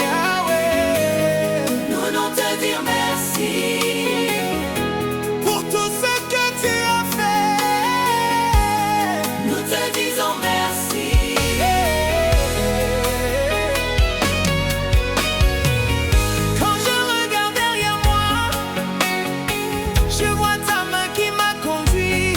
Yahweh, nous voulons te dire merci pour tout ce que tu as fait. Nous te disons merci. Quand je regarde derrière moi, je vois ta main qui m'a conduit.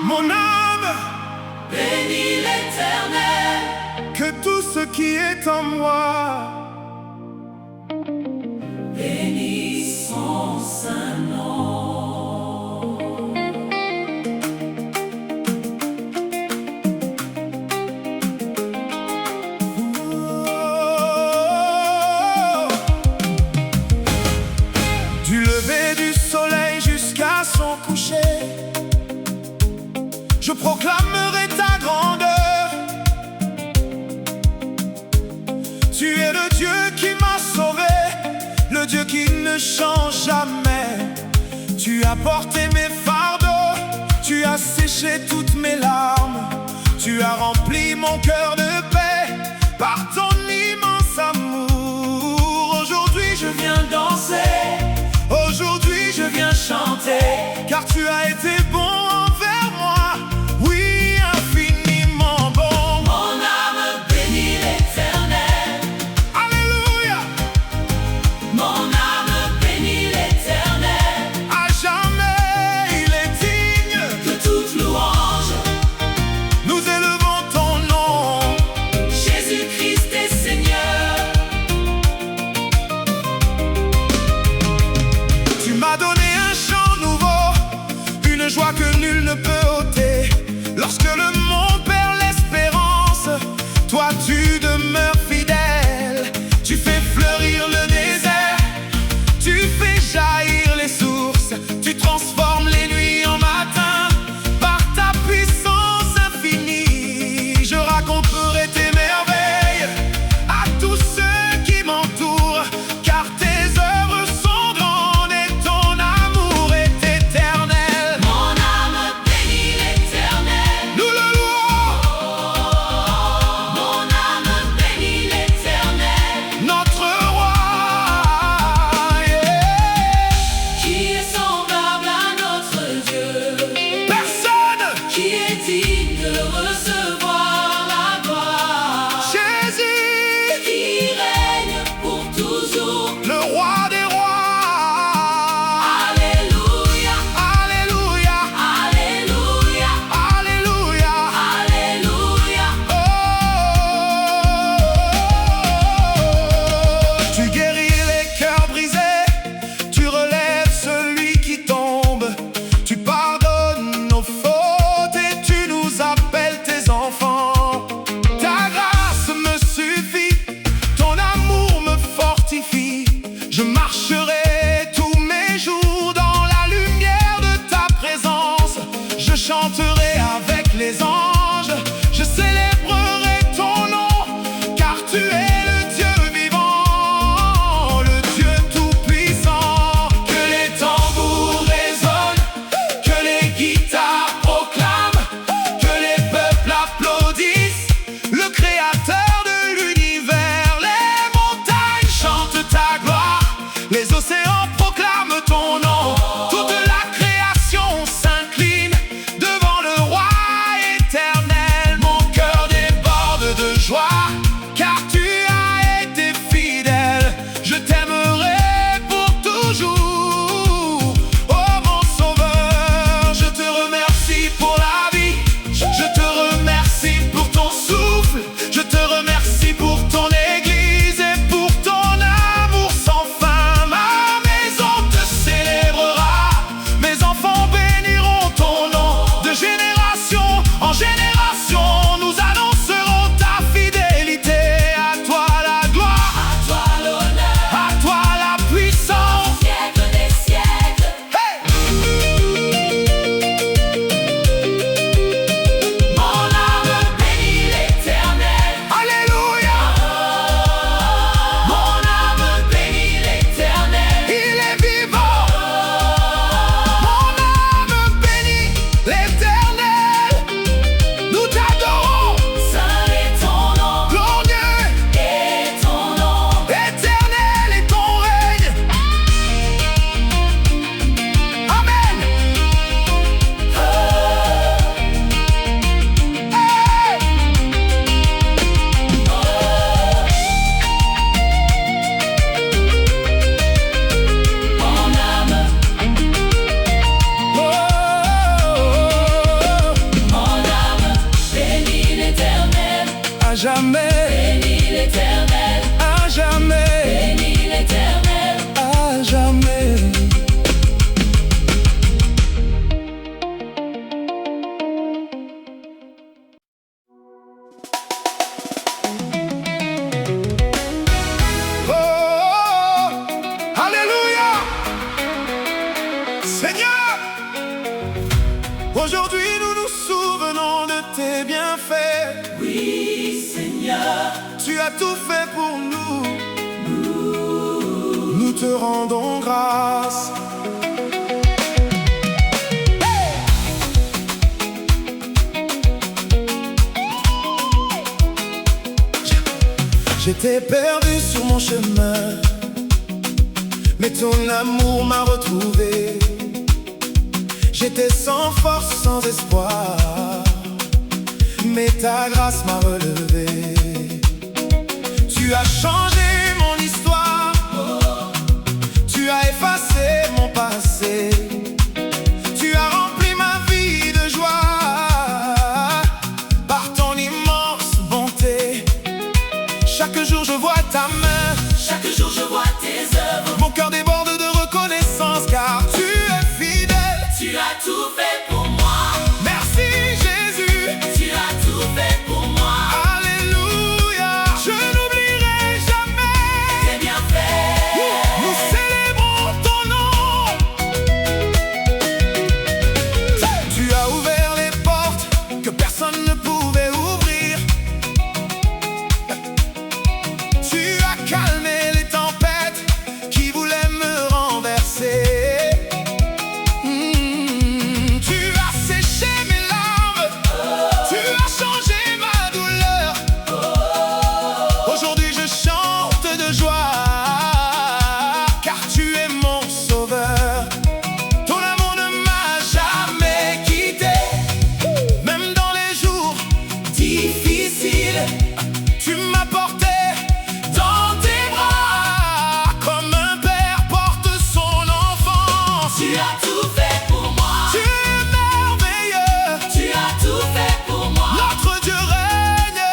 Mon âme bénit l'Éternel. Que tout ce qui est en moi bénisse son saint nom. Du lever du soleil jusqu'à son coucher, je proclamerai ta grandeur. Tu es le Dieu qui m'a sauvé, le Dieu qui ne change jamais. Tu as porté mes fardeaux, tu as séché toutes mes larmes. Tu as rempli mon cœur de paix par ton immense amour. Aujourd'hui je viens danser, aujourd'hui je viens chanter, car tu as été bon envers moi. Oui, infiniment bon. Mon âme bénit l'Éternel. Alléluia. Mon âme bénit l'Éternel. À jamais il est digne de toute louange. Nous élevons ton nom. Jésus-Christ est Seigneur. Tu m'as donné un chant nouveau, une joie jamais. Bénis l'Éternel, À jamais. bénis l'Éternel. À jamais. Seigneur, aujourd'hui nous nous souvenons de tes bienfaits. Oui, Seigneur, Tu as tout fait pour nous. Nous te rendons grâce. J'étais perdu sur mon chemin, mais ton amour m'a retrouvé. J'étais sans force, sans espoir, mais ta grâce m'a relevé. Tu as changé mon histoire, tu as effacé mon passé. Tu as rempli ma vie de joie par ton immense bonté. Chaque jour je vois ta main, chaque jour je vois tes œuvres. mon cœur déborde de reconnaissance car tu es fidèle. Tu as tout fait pour moi. Merci Jésus, Tu as tout fait pour moi. alléluia. Je n'oublierai jamais Tes bienfaits. nous célébrons ton nom. Tu as ouvert les portes que personne ne pouvait ouvrir. Tu as calmé les tempêtes qui voulaient me renverser. Tu as séché mes larmes, tu as changé ma douleur. Aujourd'hui je chante de joie, car tu es mon sauveur. Ton amour ne m'a jamais quitté, même dans les jours difficiles. Tu m'as porté dans tes bras, comme un père porte son enfant. Tu as tout fait pour moi. Tu es merveilleux, Tu as tout fait pour moi. notre Dieu règne.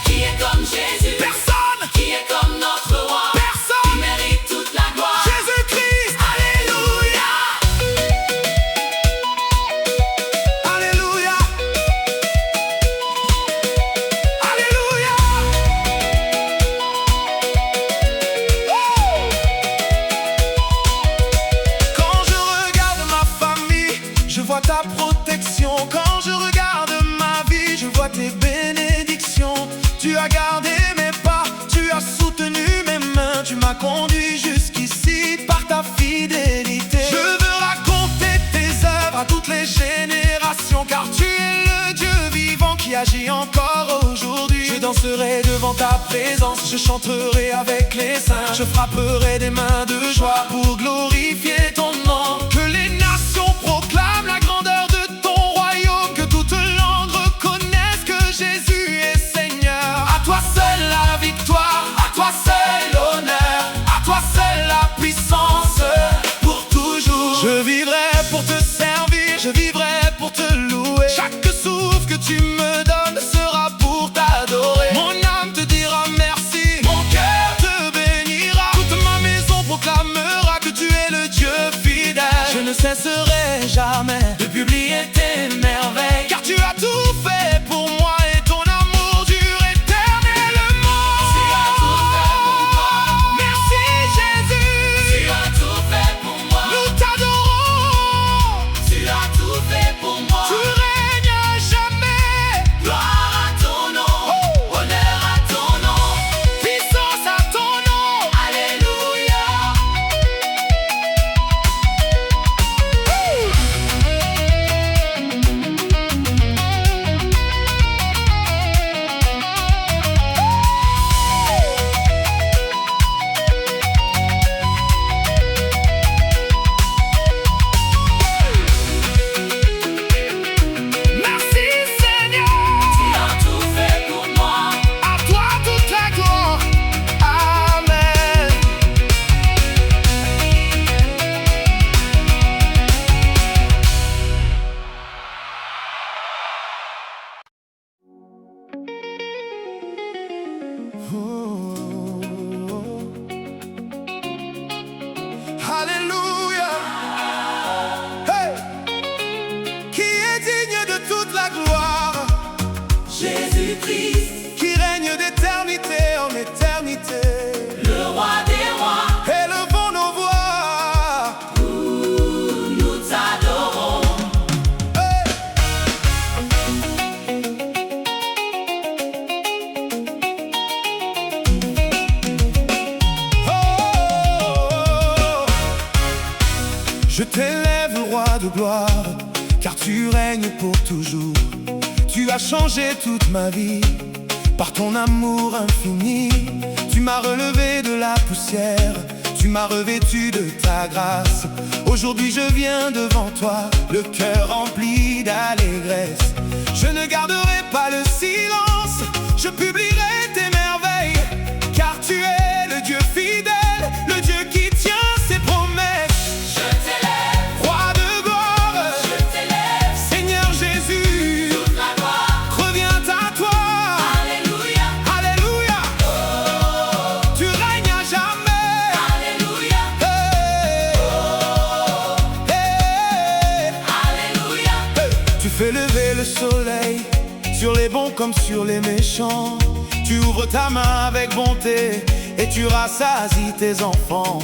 Qui est comme Jésus? Personne, Qui est comme notre roi? Qui personne, mérite toute la gloire. Jésus-Christ, alléluia, alléluia, alléluia. Quand je regarde ma famille, je vois ta protection. Quand je regarde ma vie, je vois tes bénédictions. Tu as gardé mes pas, tu as soutenu mes mains. Tu m'as conduit jusqu'ici par ta fidélité. Je veux raconter tes œuvres à toutes les générations, car tu es le Dieu vivant qui agit encore aujourd'hui. Je danserai devant ta présence, je chanterai avec les saints. Je frapperai des mains de joie pour glorifier ton nom. Que les nations proclament la grandeur de ton royaume, que toute langue reconnaisse que Jésus est Seigneur. À toi seul la victoire, à toi seul l'honneur, à toi seul la puissance pour toujours. Je vivrai pour te servir, je vivrai pour te louer. Chaque souffle que tu me donnes sera pour t'adorer. Mon âme te dira merci, mon cœur te bénira. Toute ma maison proclamera que tu es le Dieu fidèle. Je ne cesserai jamais de publier tes merveilles, car tu as tout fait pour moi et ton amour dure éternellement. Tu as tout fait pour moi. Merci Jésus, Tu as tout fait pour moi. nous t'adorons. Tu as tout fait pour moi. Tu règnes à jamais. Gloire à ton nom. Honneur à ton nom. Puissance à ton nom. Alléluia. Jésus-Christ, qui règne d'éternité en éternité. le roi des rois, Élevons nos voix. nous t'adorons. Hey! Oh! Je t'élève, roi de gloire, car tu règnes pour toujours. Tu as changé toute ma vie par ton amour infini. Tu m'as relevé de la poussière, tu m'as revêtu de ta grâce. Aujourd'hui je viens devant toi, le cœur rempli d'allégresse. Je ne garderai pas le silence, je publierai tes merveilles, car tu es le Dieu fidèle, le Dieu qui tient ses promesses. Je t'élève, Roi de gloire, je t'élève, Seigneur Jésus, toute la gloire. revient à toi. Alléluia, Alléluia, tu règnes à jamais. alléluia, Hey, hey, alléluia. hey. Tu fais lever le soleil sur les bons comme sur les méchants. Tu ouvres ta main avec bonté et tu rassasies tes enfants.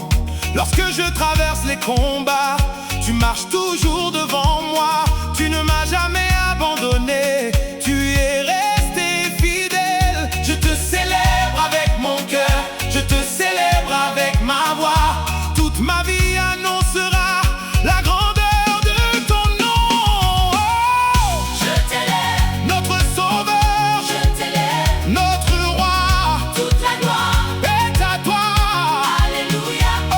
Lorsque je traverse les combats, tu marches toujours devant moi. Tu ne m'as jamais abandonné, tu es resté fidèle. Je te célèbre avec mon cœur, je te célèbre avec ma voix. Toute ma vie annoncera la grandeur de ton nom. Oh! Je t'élève, Notre sauveur, je t'élève, notre roi toute la gloire. est à toi. Alléluia, Oh!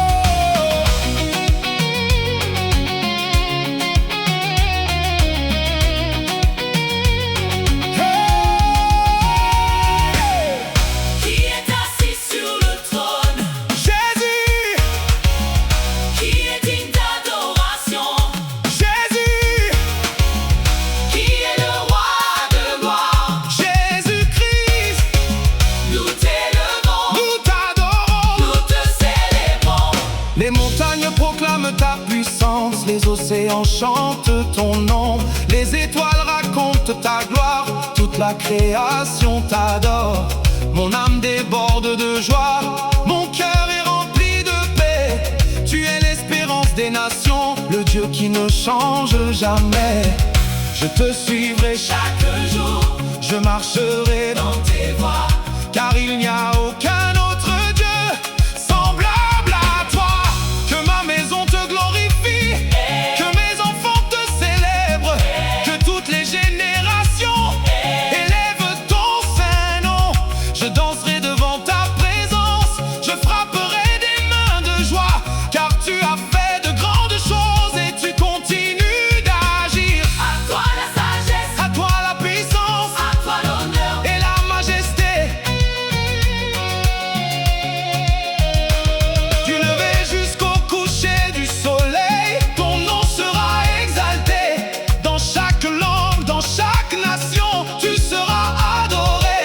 Hey! qui est assis sur le trône, Jésus, qui est digne d'adoration, Jésus, qui est le roi de gloire. Jésus-Christ, Nous t'élevons, nous t'adorons. nous te célébrons. Les montagnes proclament ta puissance, les océans chantent ton nom, les étoiles racontent ta gloire, toute la création t'adore. Mon âme déborde de joie, mon cœur est rempli de paix. Tu es l'espérance des nations, le Dieu qui ne change jamais. Je te suivrai chaque jour, je marcherai dans tes voies, car il n'y a aucun autre Dieu semblable à toi. Que ma maison te glorifie, que mes enfants te célèbrent, que toutes les générations élèvent ton saint nom. Je danserai devant ta présence, je frapperai des mains de joie, car tu as fait de grandes choses et tu continues d'agir. À toi la sagesse, À toi la puissance à toi l'honneur. et la majesté. Du lever jusqu'au coucher du soleil, ton nom sera exalté. Dans chaque langue, dans chaque nation, tu seras adoré.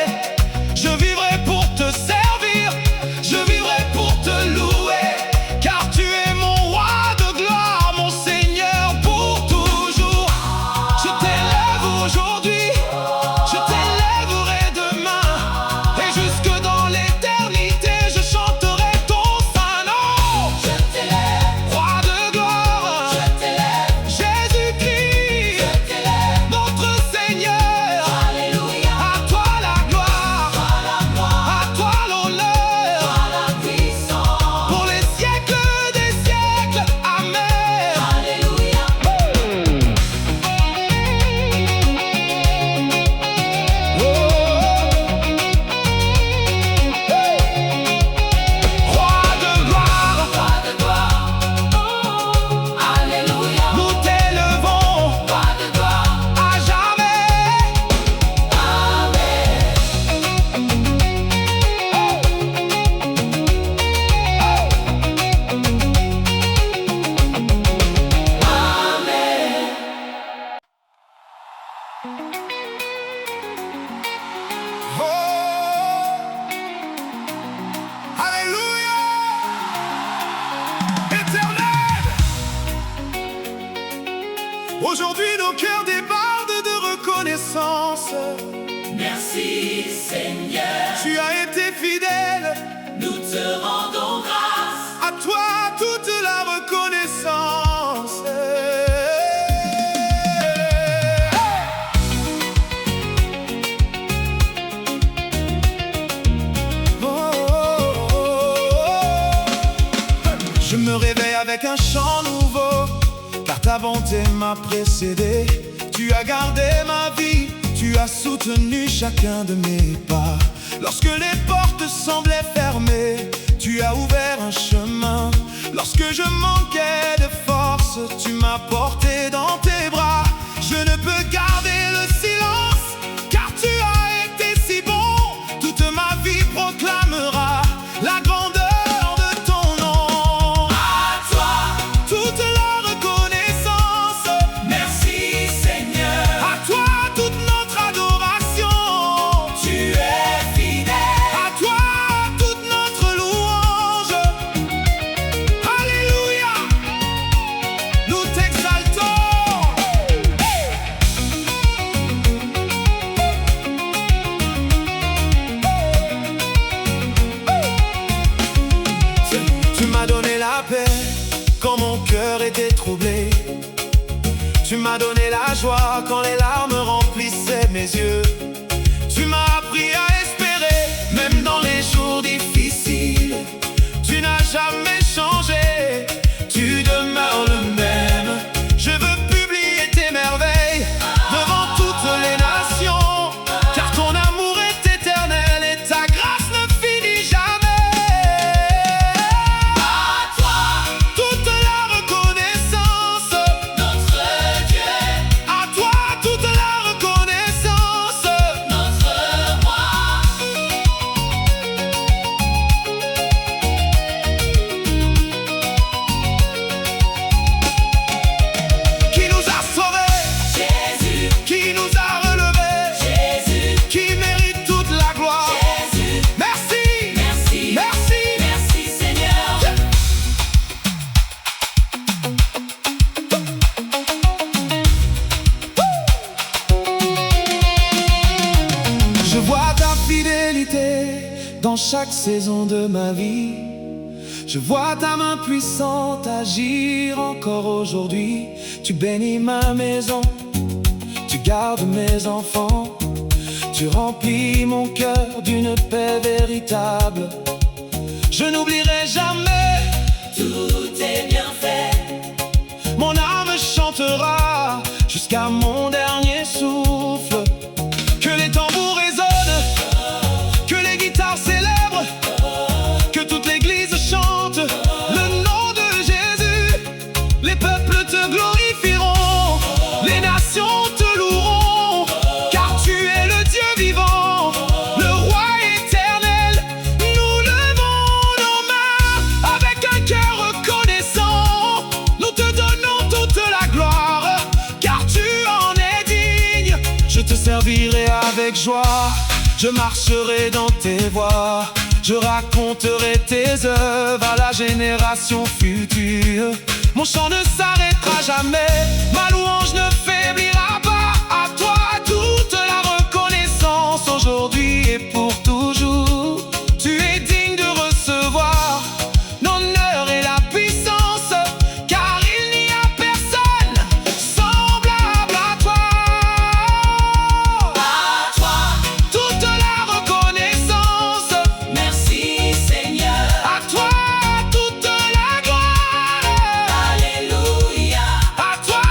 Je vivrai pour te servir, je vivrai pour te louer, car tu es mon roi de gloire, mon Seigneur pour toujours. Je t'élève aujourd'hui, je t'élèverai demain, et jusque dans l'éternité, je chanterai ton saint nom. Je t'élève, Roi de gloire, je t'élève, Jésus-Christ, je t'élève. notre Seigneur. Alléluia, À toi la gloire, à la gloire, à toi l'honneur, à la puissance. pour les siècles des siècles. Amen. Alléluia, Roi de gloire, roi de gloire. Alléluia, nous t'élevons roi de gloire. à jamais. Amen. Amen. Oh, Alléluia, éternel. Aujourd'hui nos cœurs débordent de reconnaissance. Merci Seigneur. Tu as été fidèle. Nous te rendons grâce. À toi toute la reconnaissance. Je me réveille avec un chant nouveau, car ta bonté m'a précédé. Tu as gardé ma vie, tu as soutenu chacun de mes pas. Lorsque les portes semblaient fermées, tu as ouvert un chemin. Lorsque je manquais de force, tu m'as porté dans tes bras. Je ne peux garder le silence, car tu as été si bon. Toute ma vie proclamera la grandeur de ton nom. À toi, toute la reconnaissance. merci Seigneur. À toi toute notre adoration. Tu es fidèle. À toi toute notre louange. Alléluia, nous t'exaltons. Tu m'as donné la paix quand mon cœur était troublé. Tu m'as donné la joie quand les larmes remplissaient mes yeux. Tu m'as appris à espérer, même dans les jours difficiles. Tu n'as jamais changé, tu demeures le même. Je veux publier tes merveilles devant toutes les nations, car ton amour est éternel et ta grâce ne finit jamais. À toi, Toute la reconnaissance, notre Dieu, à toi toute la reconnaissance. notre roi. Qui nous a sauvés, Jésus, qui nous a relevés, Jésus, qui mérite toute la gloire. Jésus. Merci, Merci, merci. merci Seigneur. Je vois ta fidélité dans chaque saison de ma vie. Je vois ta main puissante agir encore aujourd'hui. Tu bénis ma maison, tu gardes mes enfants. Tu remplis mon cœur d'une paix véritable. Je n'oublierai jamais, Tout est bien fait. mon âme chantera jusqu'à mon dernier souffle. Que les tambours résonnent, que les guitares célèbrent, que toute l'église chante le nom de Jésus. Les peuples te glorifieront, les nations te loueront, car tu es le Dieu vivant, le roi éternel. Nous levons nos mains avec un cœur reconnaissant. Nous te donnons toute la gloire, car tu en es digne. Je te servirai avec joie, je marcherai dans tes voies. Je raconterai tes œuvres à la génération future. Mon chant ne s'arrêtera jamais, ma louange ne faiblira pas. À toi toute la reconnaissance aujourd'hui et pour toujours. Tu es digne de recevoir l'honneur et la puissance, car il n'y a personne semblable à toi. À toi, Toute la reconnaissance, merci Seigneur. à toi toute la gloire. Alléluia. À toi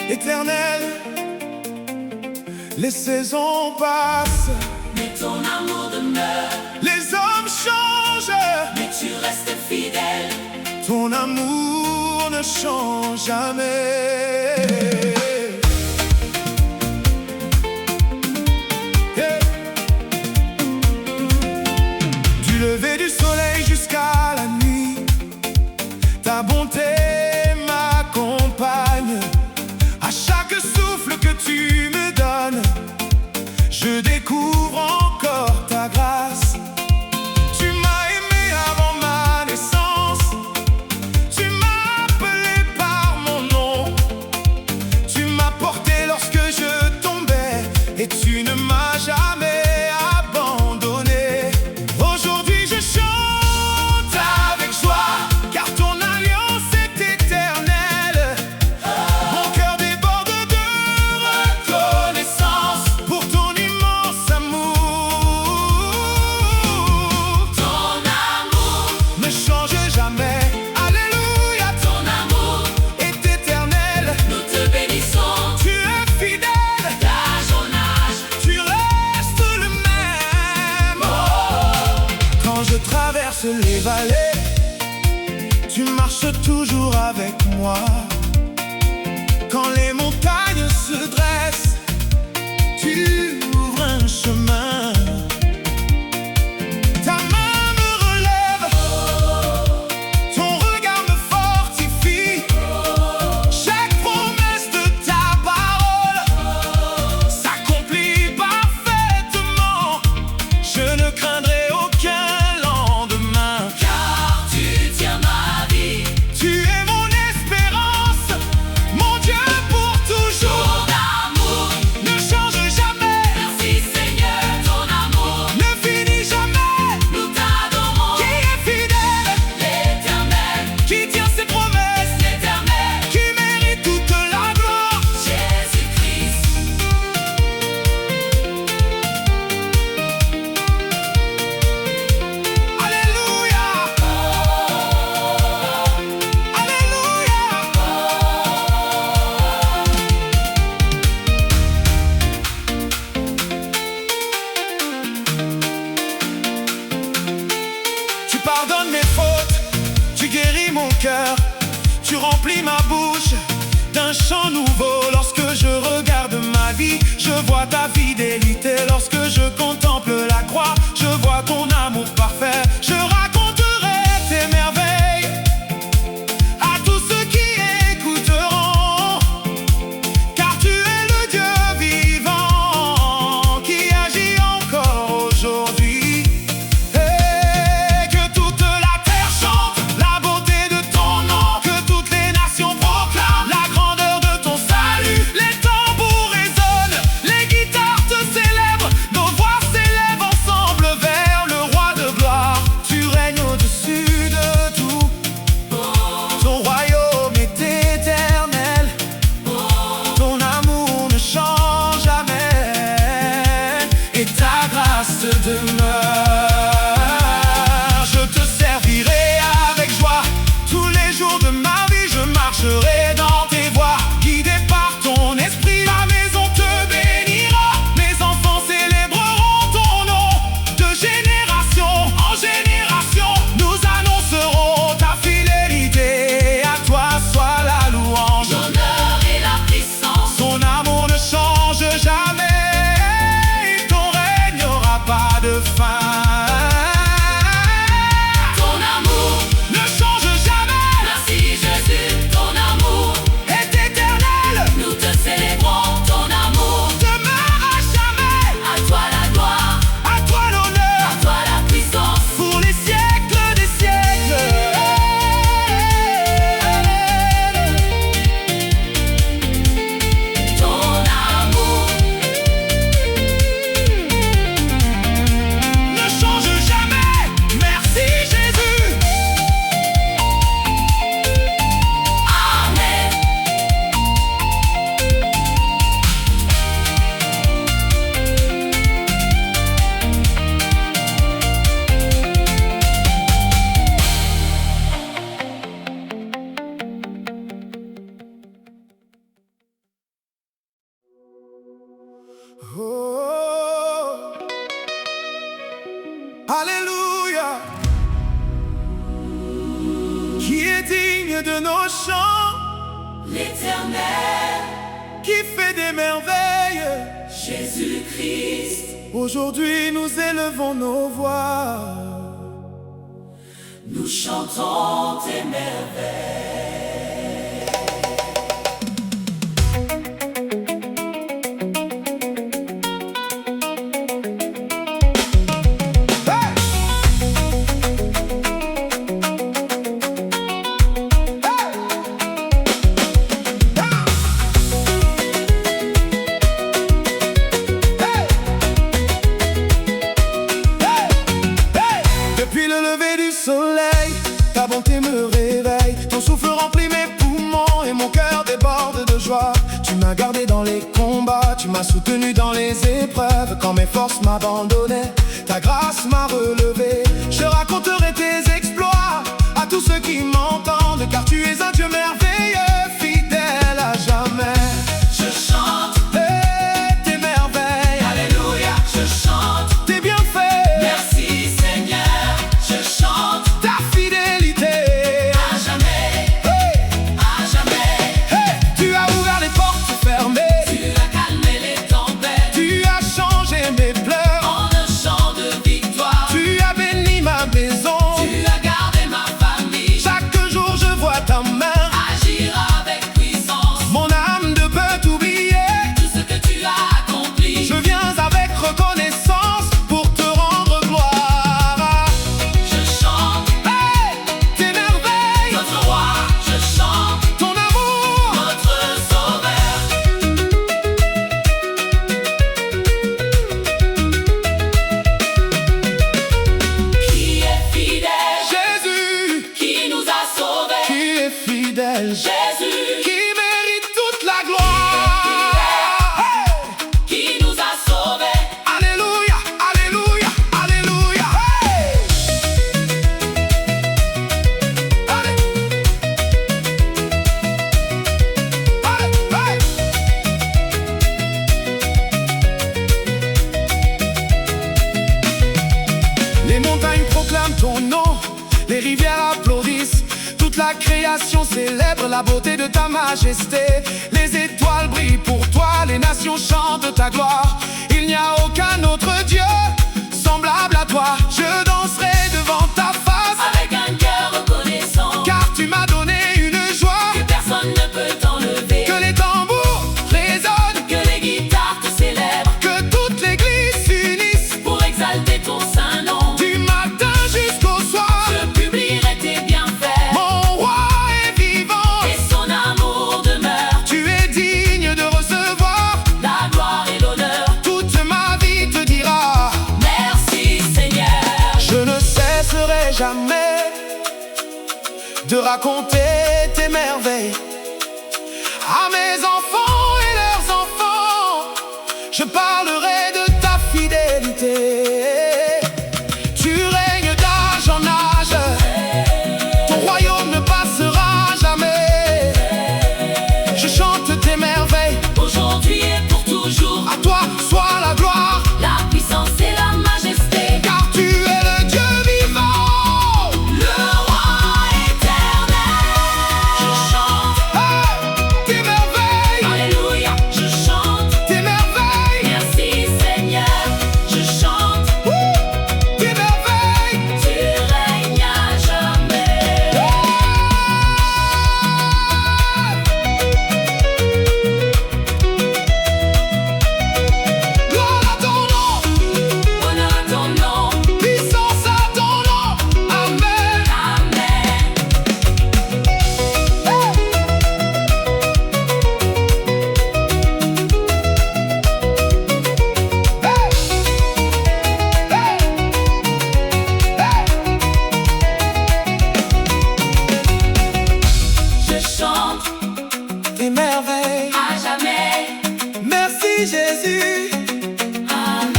éternel. Les saisons passent, mais ton amour demeure. les hommes changent, Mais tu restes fidèle. ton amour ne change jamais. Yeah. Du lever du soleil jusqu'à la nuit, ta bonté m'accompagne. À chaque souffle que tu me donnes, je découvre encore ta grâce. Tu m'as aimé avant ma naissance, tu m'as appelé par mon nom, tu m'as porté lorsque je tombais et tu ne m'as jamais abandonné. Aujourd'hui je chante avec joie, car ton alliance est éternelle. Mon cœur déborde de reconnaissance pour ton immense amour. Ton amour, Ne change jamais, alléluia. ton amour, Est éternel, nous te bénissons. tu es fidèle, D'âge en âge, tu restes le même. Quand je traverse les vallées, tu marches toujours avec moi. Quand les montagnes se dressent, tu ouvres un chemin. Ta main me relève, ton regard me fortifie. Chaque promesse de ta parole s'accomplit parfaitement. Je ne craindrai aucun lendemain. car tu tiens ma vie. Tu es mon espérance, mon Dieu pour toujours. Ton amour, Ne change jamais, merci Seigneur, ton amour, ne finit jamais. nous t'adorons. Qui est fidèle, L'éternel, qui tient ses promesses, l'éternel, qui mérite toute la gloire. Jésus-Christ. Alléluia, alléluia. Tu pardonnes mes fautes, tu guéris mon cœur, tu remplis ma bouche d'un chant nouveau. Lorsque je regarde ma vie, je vois ta fidélité. Lorsque je contemple la croix, je vois ton amour parfait. Je raconterai tes merveilles à tous ceux qui écouteront, car tu es le Dieu vivant qui agit encore aujourd'hui. Et que toute la terre chante la beauté de ton nom, que toutes les nations proclament la grandeur de ton salut. Oh, Alléluia. Qui est digne de nos chants? L'Éternel, qui fait des merveilles. Jésus-Christ. Aujourd'hui nous élevons nos voix, nous chantons tes merveilles. Depuis le lever du soleil, ta bonté me réveille. Ton souffle remplit mes poumons et mon cœur déborde de joie. Tu m'as gardé dans les combats, tu m'as soutenu dans les épreuves. Quand mes forces m'abandonnaient, ta grâce m'a relevé. Je raconterai tes exploits à tous ceux qui m'entendent, car tu es un Dieu merveilleux, fidèle à jamais. Je chante tes merveilles. Alléluia. Je chante tes bienfaits. merci Seigneur. Je chante ta fidélité. à jamais, à jamais. Tu as ouvert les portes fermées, Tu as calmé les tempêtes tu as changé mes pleurs, en un chant de victoire. tu as béni ma maison. Tu as gardé ma famille. Chaque jour je vois ta main, Agir avec puissance. mon âme ne peut t'oublier. Tout ce que tu as accompli. Je viens avec reconnaissance pour te rendre gloire. Je chante Tes merveilles, notre roi. Je chante ton amour. notre sauveur. Qui est fidèle, Jésus, qui nous a sauvés. qui est fidèle, Jésus, qui mérite toute la gloire. qui nous a sauvés. Alléluia, alléluia, alléluia. Allez. Allez, Les montagnes proclament ton nom, les rivières applaudissent, toute la création célèbre la beauté de ta majesté. Les étoiles brillent pour toi, les nations chantent ta gloire. Il n'y a aucun autre Dieu semblable à toi. Je danserai devant ta face, Avec un cœur reconnaissant car tu m'as donné une joie. que personne ne peut t'enlever. Que les tambours résonnent, Que les guitares te célèbrent que toute l'église s'unisse. pour exalter ton saint nom. Du matin jusqu'au soir, Je publierai tes bienfaits mon roi est vivant. et son amour demeure. Tu es digne de recevoir, La gloire et l'honneur. toute ma vie te dira. Merci Seigneur. Je ne cesserai jamais de raconter tes merveilles à mes enfants et leurs enfants. Je parlerai de ta fidélité. Tu règnes d'âge en âge, ton royaume ne passera jamais. Je chante tes merveilles, Aujourd'hui et pour toujours. à toi soit la gloire. La puissance et la majesté. Car tu es le Dieu vivant. Le roi éternel. Je chante Tes merveilles, Alléluia. Je chante tes merveilles, merci Seigneur. Je chante tes merveilles. tu règnes à jamais. Gloire à ton nom, Honneur à ton nom. puissance à ton nom. Amen. Amen. Je chante Tes merveilles. à jamais. Merci Jésus. Amen.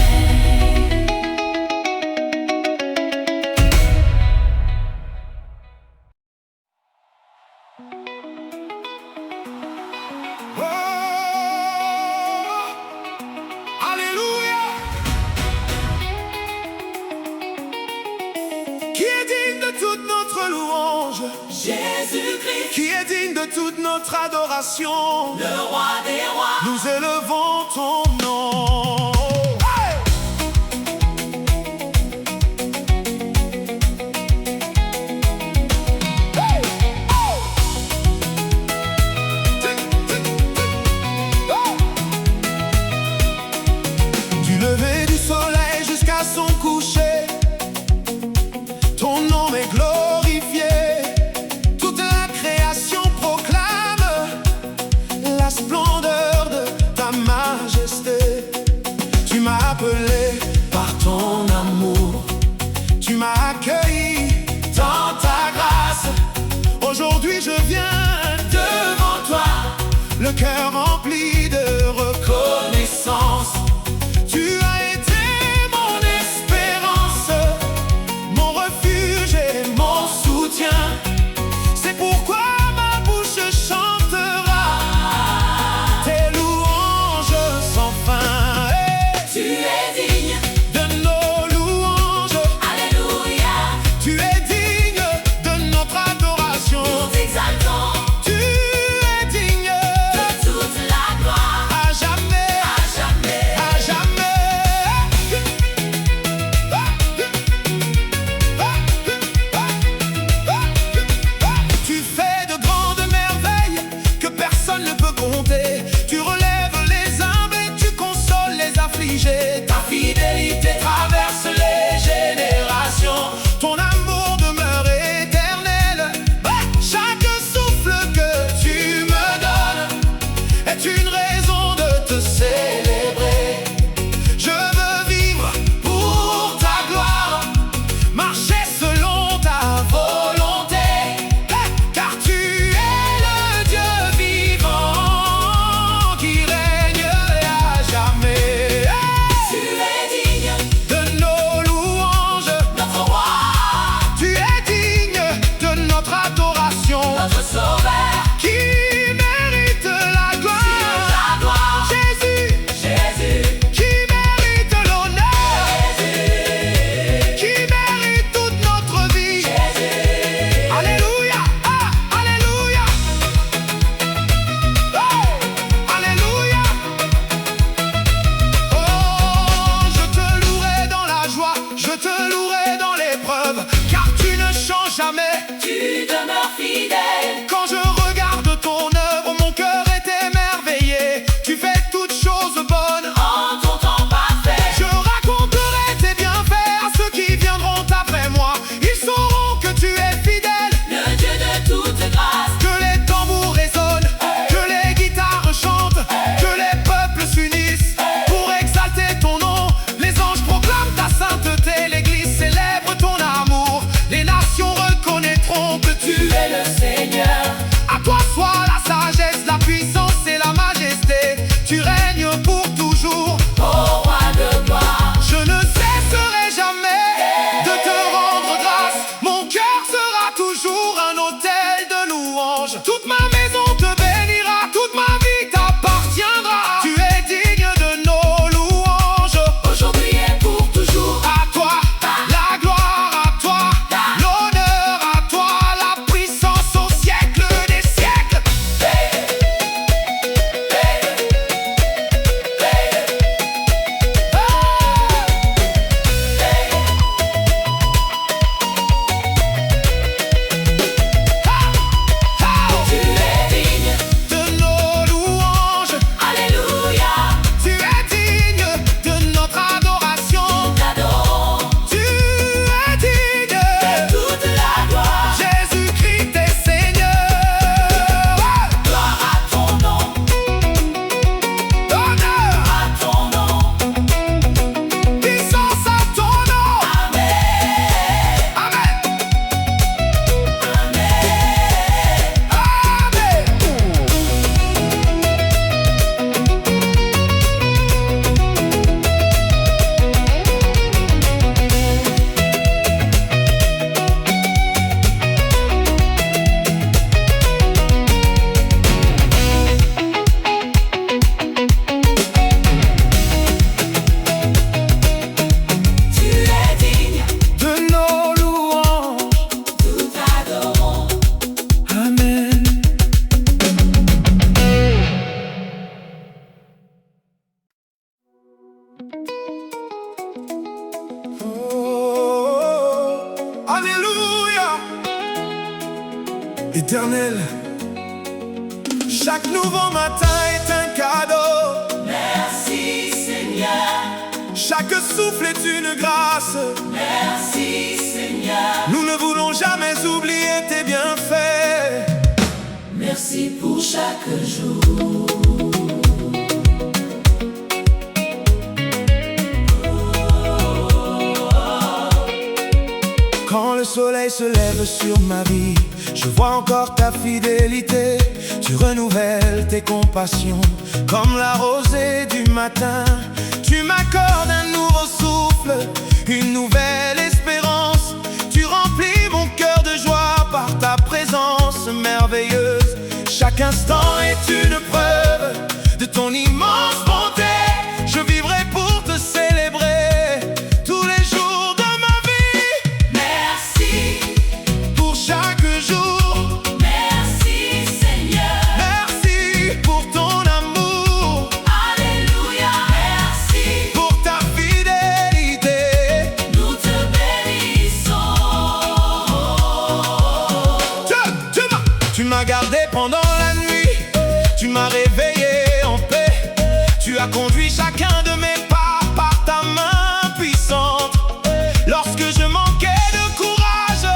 Oh, digne de toute notre adoration. Le roi des rois, Nous élevons ton nom. Hey! Hey! Oh! Du lever du soleil jusqu'à son coucher, ton nom est glorifié. Toute la création proclame la splendeur de ta majesté. Tu m'as appelé par ton amour, tu m'as accueilli dans ta grâce. Aujourd'hui je viens devant toi, le cœur rempli de reconnaissance. Tu as été mon espérance, mon refuge et mon soutien. C'est pourquoi ma bouche chantera tes louanges sans fin. Hey! tu es digne, De nos louanges, alléluia, tu es digne de notre adoration. nous t'exaltons Tu es digne de toute la gloire. Éternel, chaque nouveau matin est un cadeau. Merci Seigneur, Chaque souffle est une grâce. merci Seigneur, Nous ne voulons jamais oublier tes bienfaits. merci pour chaque jour. Quand le soleil se lève sur ma vie, je vois encore ta fidélité. Tu renouvelles tes compassions comme la rosée du matin. Tu m'accordes un nouveau souffle, une nouvelle espérance. Tu remplis mon cœur de joie par ta présence merveilleuse. Chaque instant est une preuve de ton immense bonté. Je vivrai pour te célébrer tous les jours de ma vie. Merci, Pour chaque jour, merci Seigneur, merci pour ton amour, alléluia, merci, pour ta fidélité. nous te bénissons. Tu m'as gardé pendant la nuit, tu m'as réveillé en paix. Tu as conduit chacun de mes pas par ta main puissante. Lorsque je manquais de courage,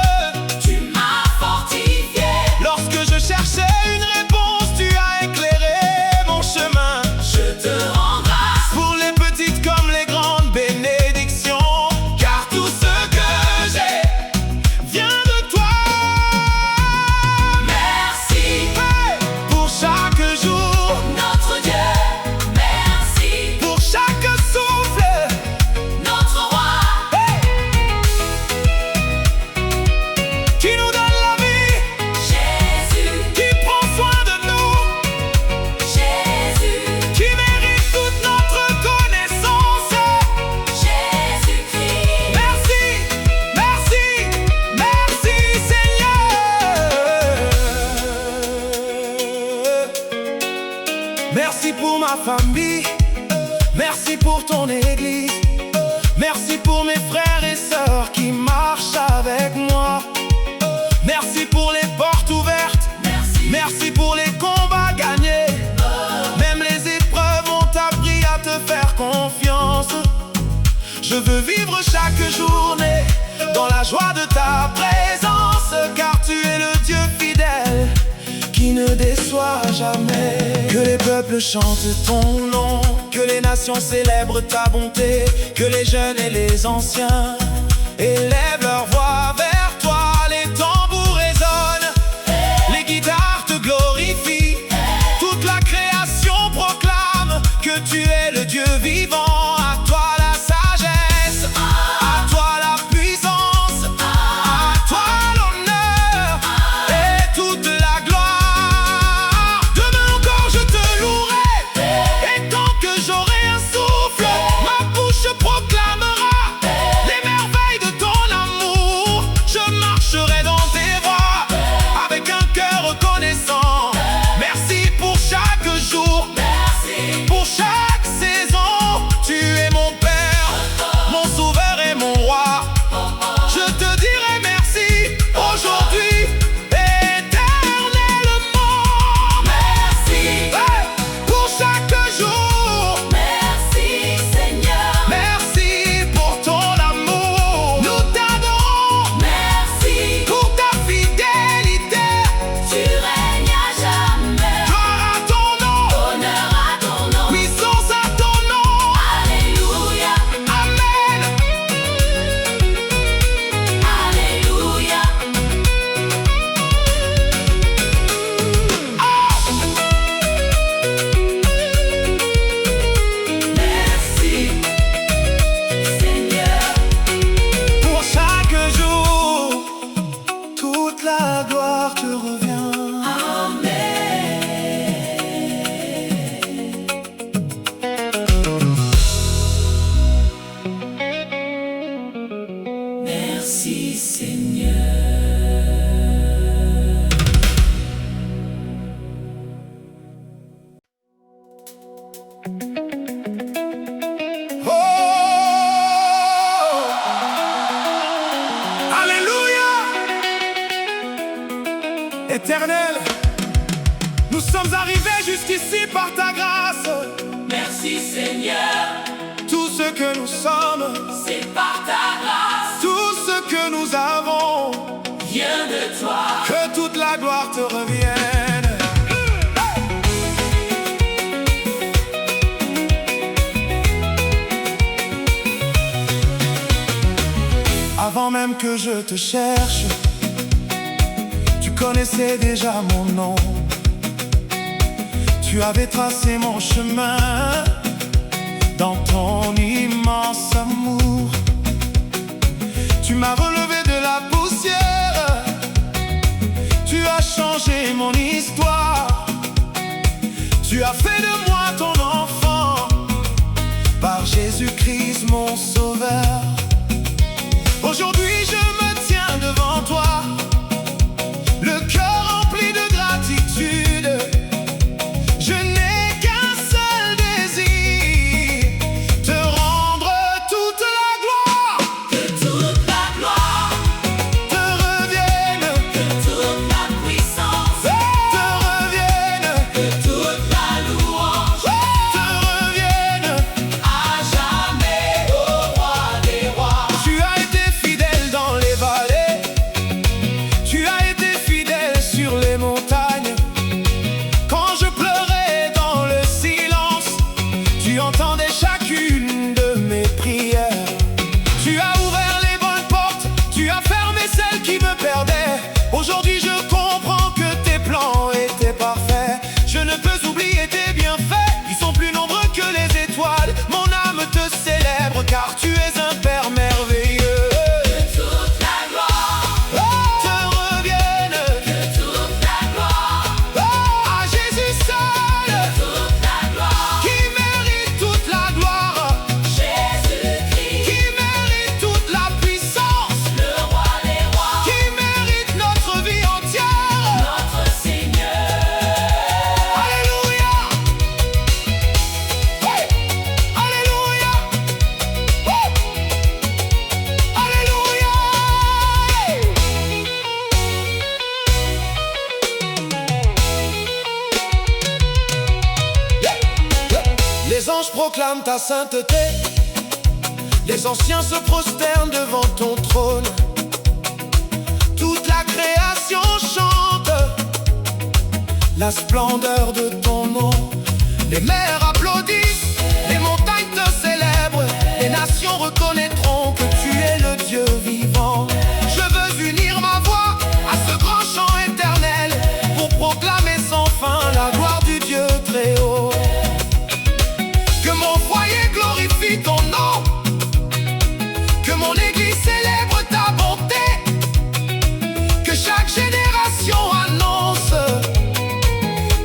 Tu m'as fortifié, lorsque je cherchais une réponse, tu as éclairé mon chemin. je te rends grâce, Pour les petites comme les grandes bénédictions, car tout ce que j'ai vient de toi. merci, Hey! Pour chaque jour, notre Dieu, merci, pour chaque souffle, notre roi, qui nous donne la vie, Jésus, qui prend soin de nous, Jésus, qui mérite toute notre connaissance. Jésus-Christ. Merci, merci, merci Seigneur. Merci pour ma famille, merci pour ton église, merci pour mes frères et sœurs qui marchent avec moi. Merci pour les portes ouvertes, Merci, merci pour les combats gagnés. Même les épreuves ont appris à te faire confiance. Je veux vivre chaque journée dans la joie de ta présence, car tu es le Dieu fidèle qui ne déçoit jamais. Que les peuples chantent ton nom, que les nations célèbrent ta bonté, que les jeunes et les anciens élèvent leur voix vers toi. Les tambours résonnent, les guitares te glorifient, toute la création proclame que tu es le Dieu vivant. À toi la sagesse, à toi la puissance, à toi l'honneur et toute la gloire. Demain encore je te louerai, et tant que j'aurai un souffle, ma bouche proclamera les merveilles de ton amour. Je marcherai dans tes voies avec un cœur reconnaissant. Merci pour chaque jour, merci, pour chaque jusqu'ici par ta grâce. Merci Seigneur, Tout ce que nous sommes, c'est par ta grâce, tout ce que nous avons, vient de toi. que toute la gloire te revienne. Avant même que je te cherche, tu connaissais déjà mon nom. Tu avais tracé mon chemin dans ton immense amour. Tu m'as relevé de la poussière, tu as changé mon histoire. Tu as fait de moi ton enfant, par Jésus-Christ mon sauveur. Aujourd'hui je me tiens devant toi, le cœur rempli de gratitude. Je n'ai qu'un seul désir, te rendre toute la gloire. Que toute la gloire Te revienne, que toute la puissance, te revienne, que toute la louange, te revienne. à jamais au roi des rois. Tu as été fidèle dans les vallées, tu as été fidèle sur les montagnes. Quand je pleurais dans le silence, tu entendais chacune de mes prières. Tu as ouvert les bonnes portes, tu as fermé celles qui me perdaient. Aujourd'hui je comprends que tes plans étaient parfaits. Je ne peux oublier tes bienfaits, ils sont plus nombreux que les étoiles. Mon âme te célèbre car tu es un Père merveilleux. Que toute la gloire, Te revienne que toute la gloire, à Jésus seul, toute la gloire, qui mérite toute la gloire, Jésus-Christ, qui mérite toute la puissance, le roi des rois, qui mérite notre vie entière. notre Seigneur. Alléluia. Oui. Alléluia. Oui. Alléluia. Les anges proclament ta sainteté, les anciens se prosternent devant ton trône. Toute la création chante la splendeur de ton nom. Les mers applaudissent, les montagnes te célèbrent, les nations reconnaîtront que tu es le Dieu vivant. Je veux unir ma voix à ce grand chant éternel pour proclamer sans fin la gloire du Dieu très haut. Que mon foyer glorifie ton nom, que mon église célèbre ta bonté, que chaque génération annonce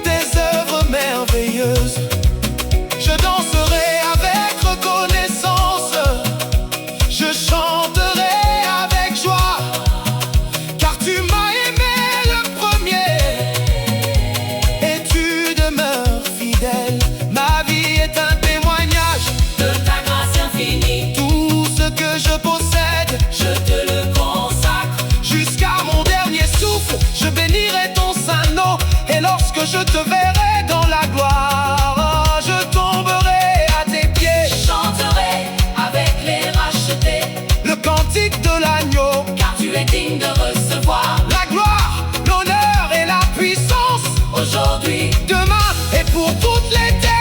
tes œuvres merveilleuses. Je danserai avec reconnaissance, je chanterai avec joie, car tu m'as aimé le premier et tu demeures fidèle. Ma vie est un témoignage, De ta grâce infinie, tout ce que je possède, je te le consacre. jusqu'à mon dernier souffle, je bénirai ton saint nom. Et lorsque je te verrai dans la gloire, je tomberai à tes pieds. Je chanterai avec les rachetés, Le cantique de l'agneau, car tu es digne de recevoir la gloire, l'honneur et la puissance, aujourd'hui, demain et pour toute l'éternité.